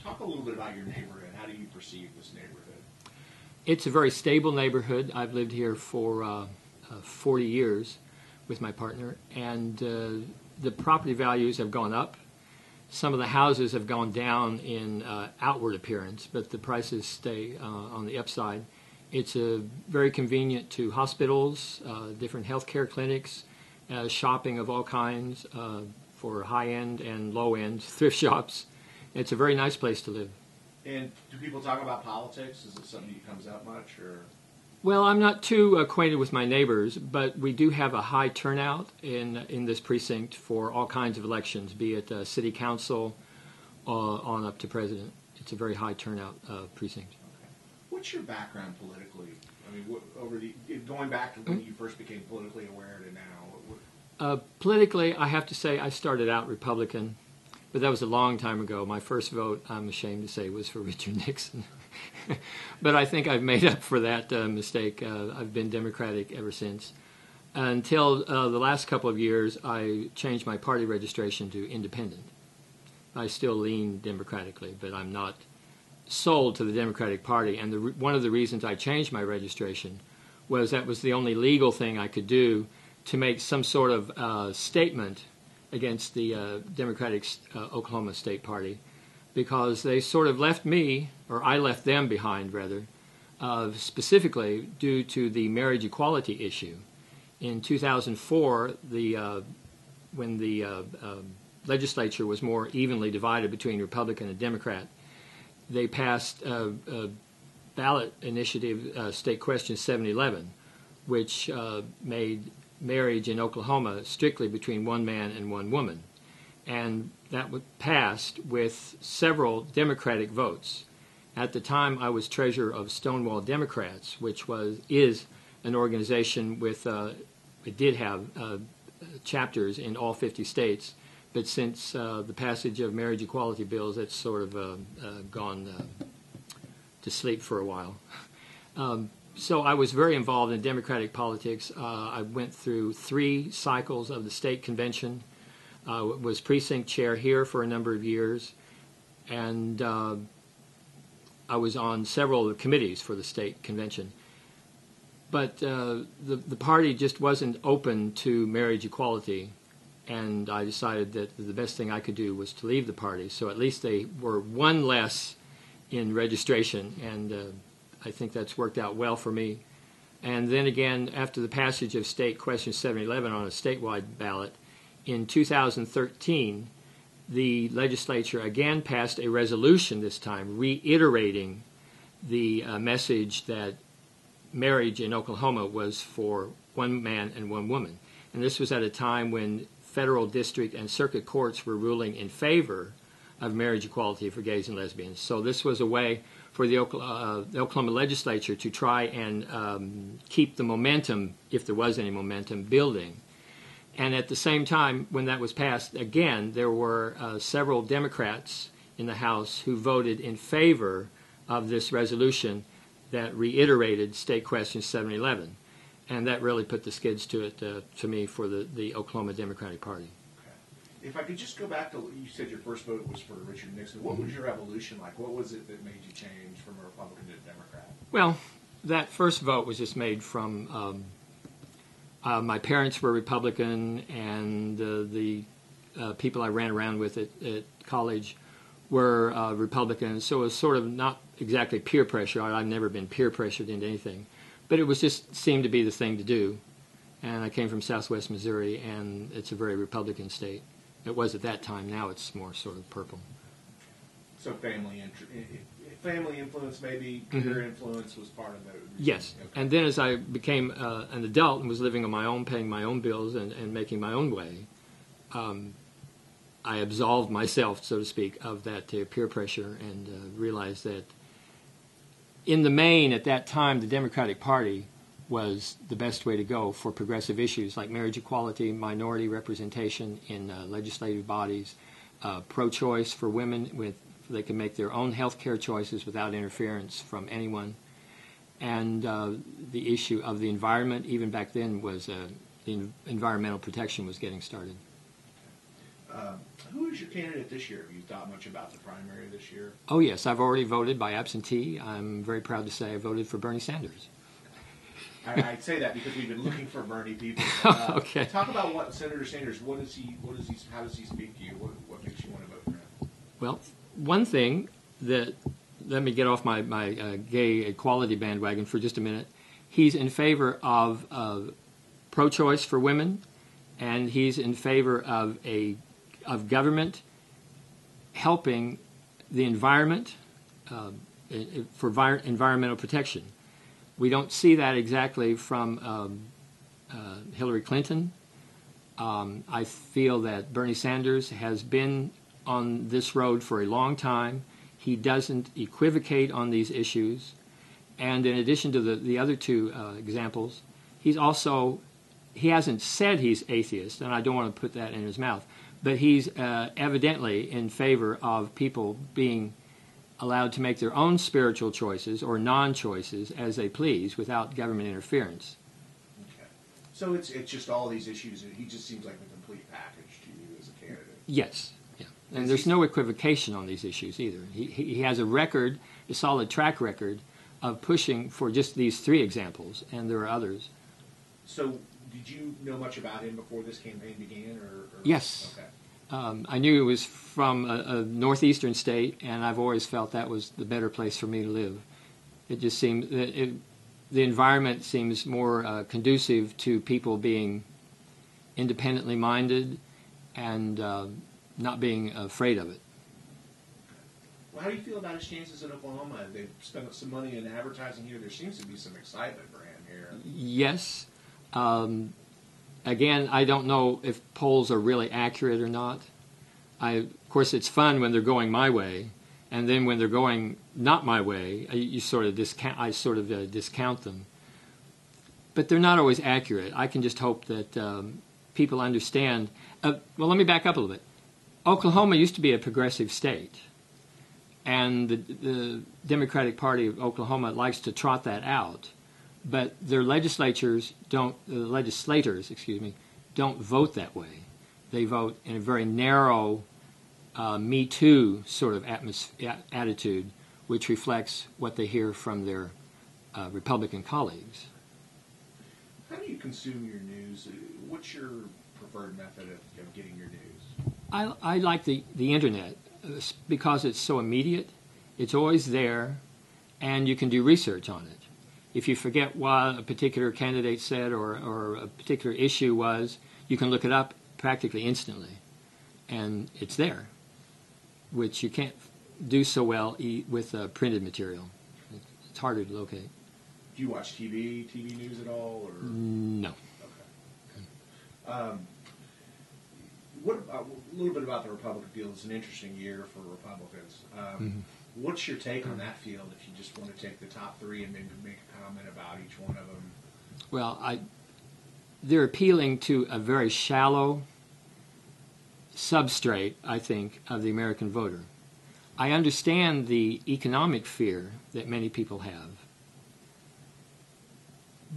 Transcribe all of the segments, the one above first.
Talk a little bit about your neighborhood. How do you perceive this neighborhood? It's a very stable neighborhood. I've lived here for 40 years with my partner, and the property values have gone up. Some of the houses have gone down in outward appearance, but the prices stay on the upside. It's very convenient to hospitals, different healthcare clinics, shopping of all kinds for high-end and low-end thrift shops. It's a very nice place to live. And do people talk about politics? Is it something that comes up much, or? Well, I'm not too acquainted with my neighbors, but we do have a high turnout in this precinct for all kinds of elections, be it city council on up to president. It's a very high turnout precinct. Okay. What's your background politically? I mean, going back to when you first became politically aware to now? Politically, I have to say I started out Republican, but that was a long time ago. My first vote, I'm ashamed to say, was for Richard Nixon. But I think I've made up for that mistake. I've been Democratic ever since. Until the last couple of years, I changed my party registration to independent. I still lean democratically, but I'm not sold to the Democratic Party. And one of the reasons I changed my registration was that was the only legal thing I could do to make some sort of statement against the Democratic Oklahoma State Party, because they sort of left me, or I left them behind rather, specifically due to the marriage equality issue. In 2004, when the legislature was more evenly divided between Republican and Democrat, they passed a ballot initiative, State Question 711, which made marriage in Oklahoma strictly between one man and one woman. And that passed with several Democratic votes. At the time, I was treasurer of Stonewall Democrats, which is an organization with, it did have chapters in all 50 states, but since the passage of marriage equality bills, it's sort of gone to sleep for a while. So I was very involved in Democratic politics. I went through 3 cycles of the state convention. Was precinct chair here for a number of years, and I was on several of the committees for the state convention. But the party just wasn't open to marriage equality, and I decided that the best thing I could do was to leave the party. So at least they were one less in registration, and I think that's worked out well for me. And then again, after the passage of State Question 711 on a statewide ballot, in 2013, the legislature again passed a resolution this time reiterating the message that marriage in Oklahoma was for one man and one woman. And this was at a time when federal district and circuit courts were ruling in favor of marriage equality for gays and lesbians. So this was a way for the Oklahoma legislature to try and keep the momentum, if there was any momentum, building. And at the same time, when that was passed, again, there were several Democrats in the House who voted in favor of this resolution that reiterated State Question 711. And that really put the skids to it, to me, for the Oklahoma Democratic Party. If I could just go back to, you said your first vote was for Richard Nixon. What was your evolution like? What was it that made you change from a Republican to a Democrat? Well, that first vote was just made from my parents were Republican, and the people I ran around with at college were Republicans. So it was sort of not exactly peer pressure. I've never been peer pressured into anything. But it was just seemed to be the thing to do. And I came from Southwest Missouri, and it's a very Republican state. It was at that time. Now it's more sort of purple. So family influence, maybe peer influence was part of that. Yes. Okay. And then as I became an adult and was living on my own, paying my own bills and making my own way, I absolved myself, so to speak, of that peer pressure and realized that in the main, at that time, the Democratic Party was the best way to go for progressive issues like marriage equality, minority representation in legislative bodies, pro-choice for women, they can make their own health care choices without interference from anyone, and the issue of the environment. Even back then, was the environmental protection was getting started. Who is your candidate this year? Have you thought much about the primary this year? Oh, yes, I've already voted by absentee. I'm very proud to say I voted for Bernie Sanders. I say that because we've been looking for Bernie people. Okay. Talk about what Senator Sanders. What is he? How does he speak to you? What makes you want to vote for him? Well, one thing that, let me get off my gay equality bandwagon for just a minute. He's in favor of pro-choice for women, and he's in favor of government helping the environment for environmental protection. We don't see that exactly from Hillary Clinton. I feel that Bernie Sanders has been on this road for a long time. He doesn't equivocate on these issues. And in addition to the other two examples, he hasn't said he's atheist, and I don't want to put that in his mouth, but he's evidently in favor of people being allowed to make their own spiritual choices or non-choices as they please without government interference. Okay. So it's just all these issues. He just seems like a complete package to you as a candidate. Yes. Yeah. And there's no equivocation on these issues either. He has a solid track record of pushing for just these three examples, and there are others. So did you know much about him before this campaign began? Or? Yes. Okay. I knew it was from a northeastern state, and I've always felt that was the better place for me to live. It just seemed that the environment seems more conducive to people being independently minded and not being afraid of it. Well, how do you feel about his chances in Oklahoma? They've spent some money in advertising here. There seems to be some excitement for him here. Yes. Again, I don't know if polls are really accurate or not. Of course, it's fun when they're going my way, and then when they're going not my way, I sort of discount them. But they're not always accurate. I can just hope that people understand. Well, let me back up a little bit. Oklahoma used to be a progressive state, and the Democratic Party of Oklahoma likes to trot that out. But their legislators don't vote that way. They vote in a very narrow Me Too sort of attitude, which reflects what they hear from their Republican colleagues. How do you consume your news? What's your preferred method of getting your news? I like the Internet because it's so immediate. It's always there, and you can do research on it. If you forget what a particular candidate said or a particular issue was, you can look it up practically instantly, and it's there, which you can't do so well with printed material. It's harder to locate. Do you watch TV news at all? Or? No. Okay. What about, a little bit about the Republican field? It's an interesting year for Republicans. What's your take on that field if you just want to take the top three and maybe make a comment about each one of them? Well, they're appealing to a very shallow substrate, I think, of the American voter. I understand the economic fear that many people have,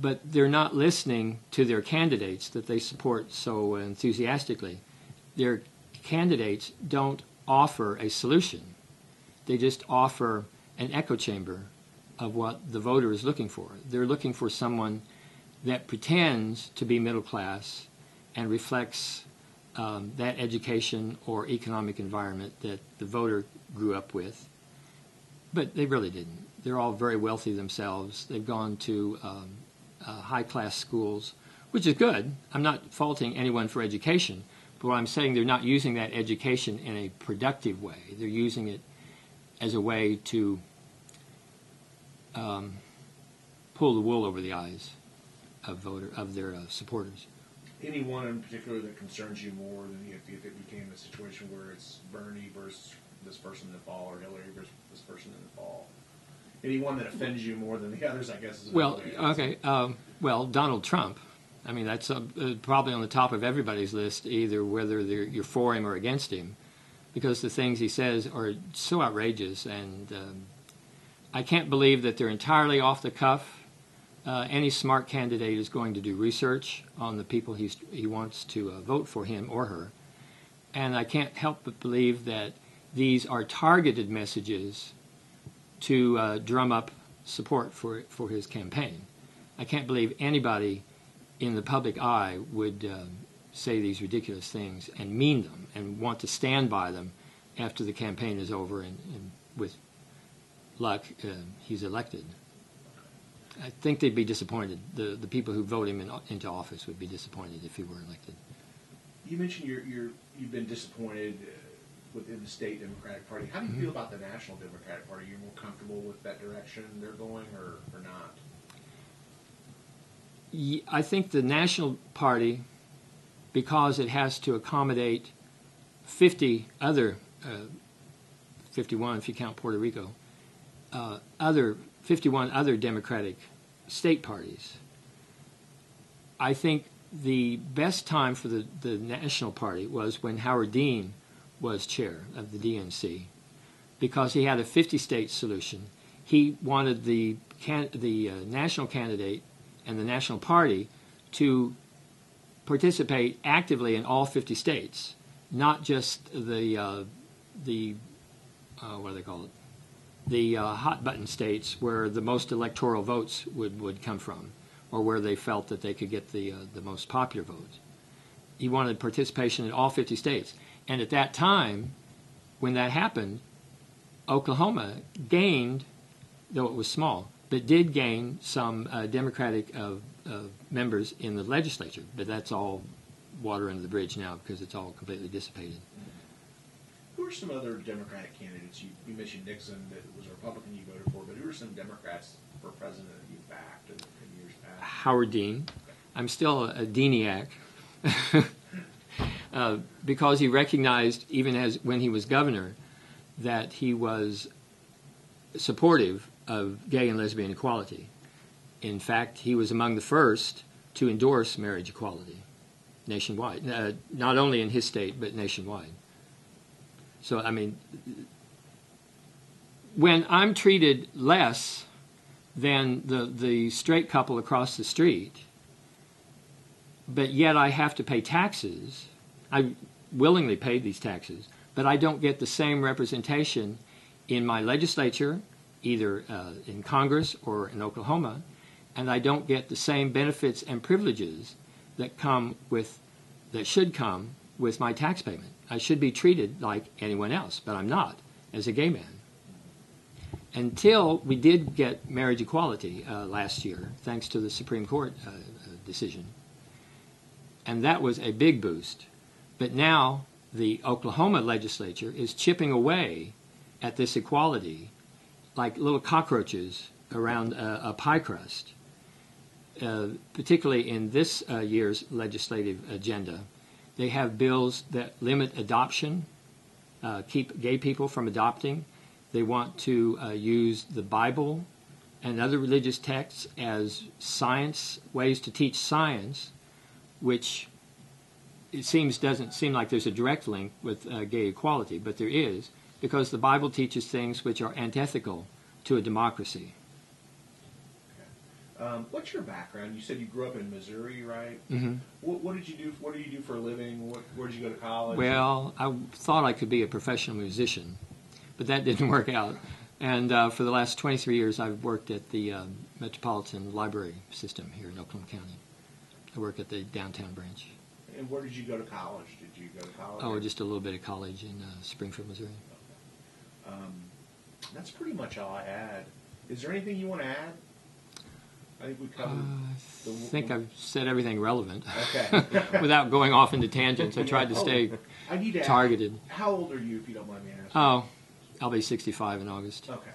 but they're not listening to their candidates that they support so enthusiastically. Their candidates don't offer a solution. They just offer an echo chamber of what the voter is looking for. They're looking for someone that pretends to be middle class and reflects that education or economic environment that the voter grew up with. But they really didn't. They're all very wealthy themselves. They've gone to high-class schools, which is good. I'm not faulting anyone for education, but what I'm saying, they're not using that education in a productive way. They're using it as a way to pull the wool over the eyes of their supporters. Anyone in particular that concerns you more than if it became a situation where it's Bernie versus this person in the fall or Hillary versus this person in the fall? Anyone that offends you more than the others, I guess. Is well, okay. Well, Donald Trump. I mean, that's probably on the top of everybody's list, either whether you're for him or against him, because the things he says are so outrageous, and I can't believe that they're entirely off the cuff. Any smart candidate is going to do research on the people he wants to vote for, him or her, And I can't help but believe that these are targeted messages to drum up support for his campaign. I can't believe anybody in the public eye would say these ridiculous things and mean them and want to stand by them after the campaign is over and with luck he's elected. I think they'd be disappointed. The people who vote him into office would be disappointed if he were elected. You mentioned you've been disappointed within the state Democratic Party. How do you feel about the National Democratic Party? Are you more comfortable with that direction they're going or not? I think the National Party, because it has to accommodate 51 if you count Puerto Rico, 51 other Democratic state parties. I think the best time for the National Party was when Howard Dean was chair of the DNC, because he had a 50-state solution. He wanted the national candidate and the National Party to participate actively in all 50 states, not just the what do they call it? The hot button states where the most electoral votes would come from, or where they felt that they could get the most popular votes. He wanted participation in all 50 states. And at that time, when that happened, Oklahoma gained, though it was small, but did gain some Democratic members in the legislature. But that's all water under the bridge now because it's all completely dissipated. Who are some other Democratic candidates? You mentioned Nixon, that was a Republican you voted for, but who are some Democrats for president that you backed in years past? Howard Dean. I'm still a Deaniac. Because he recognized, even as when he was governor, that he was supportive of gay and lesbian equality. In fact, he was among the first to endorse marriage equality nationwide, not only in his state, but nationwide. So, I mean, when I'm treated less than the straight couple across the street, but yet I have to pay taxes, I willingly paid these taxes, but I don't get the same representation in my legislature, either in Congress or in Oklahoma, and I don't get the same benefits and privileges that should come with my tax payment. I should be treated like anyone else, but I'm not, as a gay man. Until we did get marriage equality last year, thanks to the Supreme Court decision. And that was a big boost. But now the Oklahoma legislature is chipping away at this equality like little cockroaches around a pie crust. Particularly in this year's legislative agenda, they have bills that limit adoption, keep gay people from adopting. They want to use the Bible and other religious texts as ways to teach science, which it doesn't seem like there's a direct link with gay equality, but there is, because the Bible teaches things which are antithetical to a democracy. Okay. What's your background? You said you grew up in Missouri, right? Mm-hmm. What did you do? What do you do for a living? Where did you go to college? Well, I thought I could be a professional musician, but that didn't work out. And for the last 23 years, I've worked at the Metropolitan Library System here in Oklahoma County. I work at the downtown branch. And where did you go to college? Did you go to college? Oh, just a little bit of college in Springfield, Missouri. Okay. That's pretty much all I had. Is there anything you want to add? I think we covered. I think I've said everything relevant. Okay. Without going off into tangents. I tried to stay I need to targeted. Ask, how old are you, if you don't mind me asking? Oh, I'll be 65 in August. Okay.